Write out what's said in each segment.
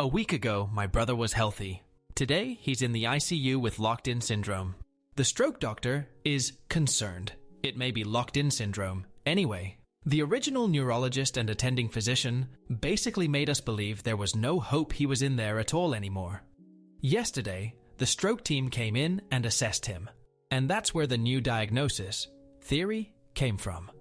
A week ago, my brother was healthy. Today, he's in the ICU with locked-in syndrome. The stroke doctor is concerned. It may be locked-in syndrome. Anyway, the original neurologist and attending physician basically made us believe there was no hope he was in there at all anymore. Yesterday, the stroke team came in and assessed him. And that's where the new diagnosis, theory, came from.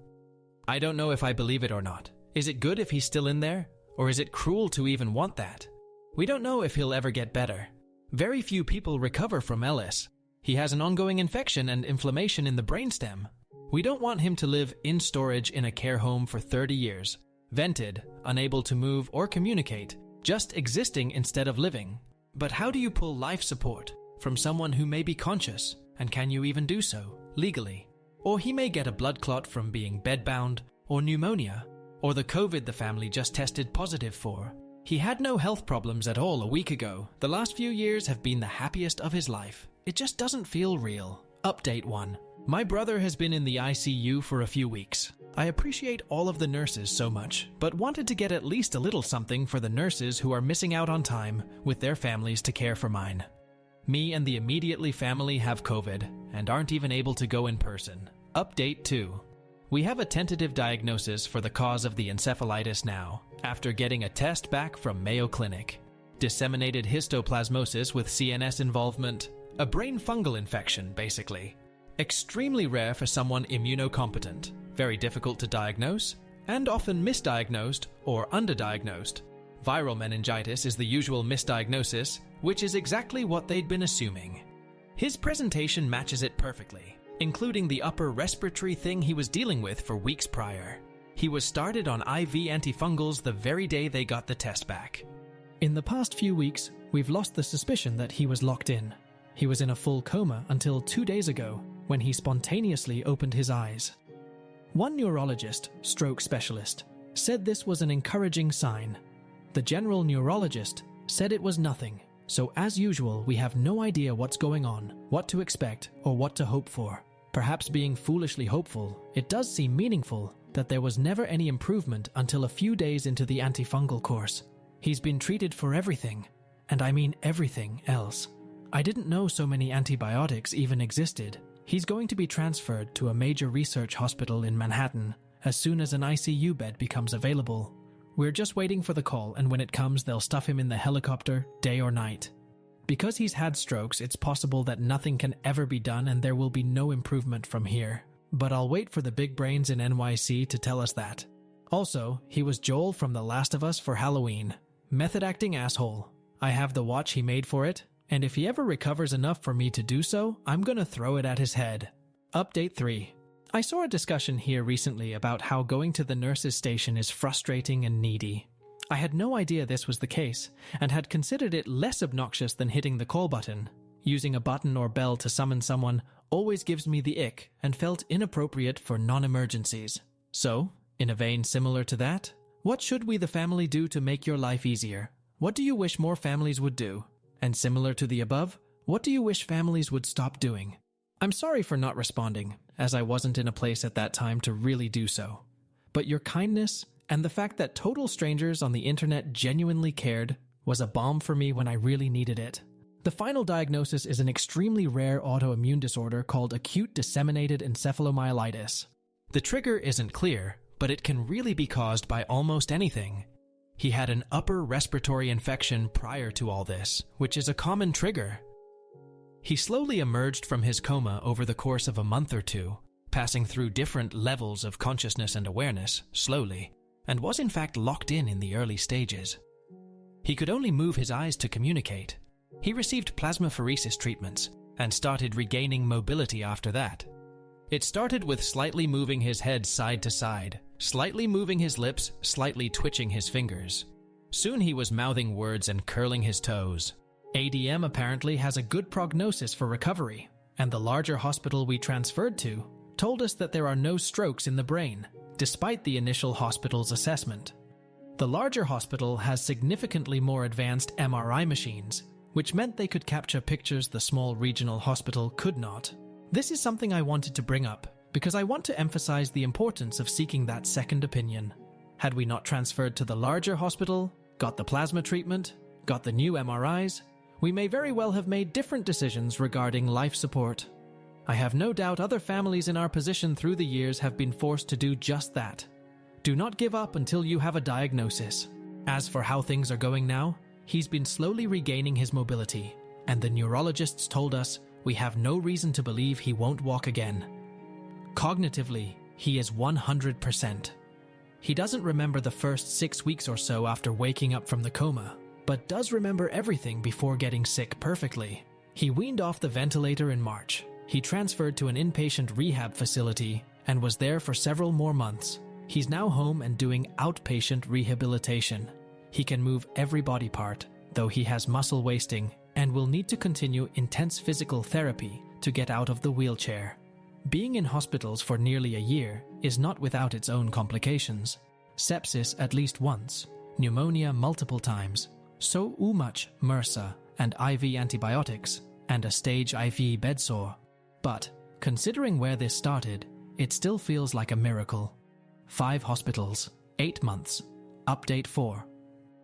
I don't know if I believe it or not. Is it good if he's still in there? Or is it cruel to even want that? We don't know if he'll ever get better. Very few people recover from LS. He has an ongoing infection and inflammation in the brainstem. We don't want him to live in storage in a care home for 30 years, vented, unable to move or communicate, just existing instead of living. But how do you pull life support from someone who may be conscious, and can you even do so, legally? Or he may get a blood clot from being bedbound, or pneumonia, or the COVID the family just tested positive for. He had no health problems at all a week ago. The last few years have been the happiest of his life. It just doesn't feel real. Update 1. My brother has been in the ICU for a few weeks. I appreciate all of the nurses so much, but wanted to get at least a little something for the nurses who are missing out on time with their families to care for mine. Me and the immediately family have COVID and aren't even able to go in person. Update 2. We have a tentative diagnosis for the cause of the encephalitis now, after getting a test back from Mayo Clinic. Disseminated histoplasmosis with CNS involvement. A brain fungal infection, basically. Extremely rare for someone immunocompetent. Very difficult to diagnose, and often misdiagnosed or underdiagnosed. Viral meningitis is the usual misdiagnosis, which is exactly what they'd been assuming. His presentation matches it perfectly, including the upper respiratory thing he was dealing with for weeks prior. He was started on IV antifungals the very day they got the test back. In the past few weeks, we've lost the suspicion that he was locked in. He was in a full coma until 2 days ago, when he spontaneously opened his eyes. One neurologist, stroke specialist, said this was an encouraging sign. The general neurologist said it was nothing. So as usual, we have no idea what's going on, what to expect, or what to hope for. Perhaps being foolishly hopeful, it does seem meaningful that there was never any improvement until a few days into the antifungal course. He's been treated for everything, and I mean everything else. I didn't know so many antibiotics even existed. He's going to be transferred to a major research hospital in Manhattan as soon as an ICU bed becomes available. We're just waiting for the call, and when it comes, they'll stuff him in the helicopter, day or night. Because he's had strokes, it's possible that nothing can ever be done and there will be no improvement from here. But I'll wait for the big brains in NYC to tell us that. Also, he was Joel from The Last of Us for Halloween. Method acting asshole. I have the watch he made for it, and if he ever recovers enough for me to do so, I'm gonna throw it at his head. Update 3. I saw a discussion here recently about how going to the nurse's station is frustrating and needy. I had no idea this was the case, and had considered it less obnoxious than hitting the call button. Using a button or bell to summon someone always gives me the ick, and felt inappropriate for non-emergencies. So, in a vein similar to that, what should we the family do to make your life easier? What do you wish more families would do? And similar to the above, what do you wish families would stop doing? I'm sorry for not responding, as I wasn't in a place at that time to really do so. But your kindness, and the fact that total strangers on the internet genuinely cared, was a balm for me when I really needed it. The final diagnosis is an extremely rare autoimmune disorder called acute disseminated encephalomyelitis. The trigger isn't clear, but it can really be caused by almost anything. He had an upper respiratory infection prior to all this, which is a common trigger. He slowly emerged from his coma over the course of a month or two, passing through different levels of consciousness and awareness, slowly, and was in fact locked in the early stages. He could only move his eyes to communicate. He received plasmapheresis treatments, and started regaining mobility after that. It started with slightly moving his head side to side, slightly moving his lips, slightly twitching his fingers. Soon he was mouthing words and curling his toes. ADM apparently has a good prognosis for recovery, and the larger hospital we transferred to told us that there are no strokes in the brain, despite the initial hospital's assessment. The larger hospital has significantly more advanced MRI machines, which meant they could capture pictures the small regional hospital could not. This is something I wanted to bring up, because I want to emphasize the importance of seeking that second opinion. Had we not transferred to the larger hospital, got the plasma treatment, got the new MRIs, we may very well have made different decisions regarding life support. I have no doubt other families in our position through the years have been forced to do just that. Do not give up until you have a diagnosis. As for how things are going now, he's been slowly regaining his mobility, and the neurologists told us we have no reason to believe he won't walk again. Cognitively, he is 100%. He doesn't remember the first 6 weeks or so after waking up from the coma, but does remember everything before getting sick perfectly. He weaned off the ventilator in March. He transferred to an inpatient rehab facility and was there for several more months. He's now home and doing outpatient rehabilitation. He can move every body part, though he has muscle wasting and will need to continue intense physical therapy to get out of the wheelchair. Being in hospitals for nearly a year is not without its own complications. Sepsis at least once, pneumonia multiple times, so much MRSA and IV antibiotics, and a stage IV bedsore. But, considering where this started, it still feels like a miracle. 5 hospitals, 8 months. Update 4.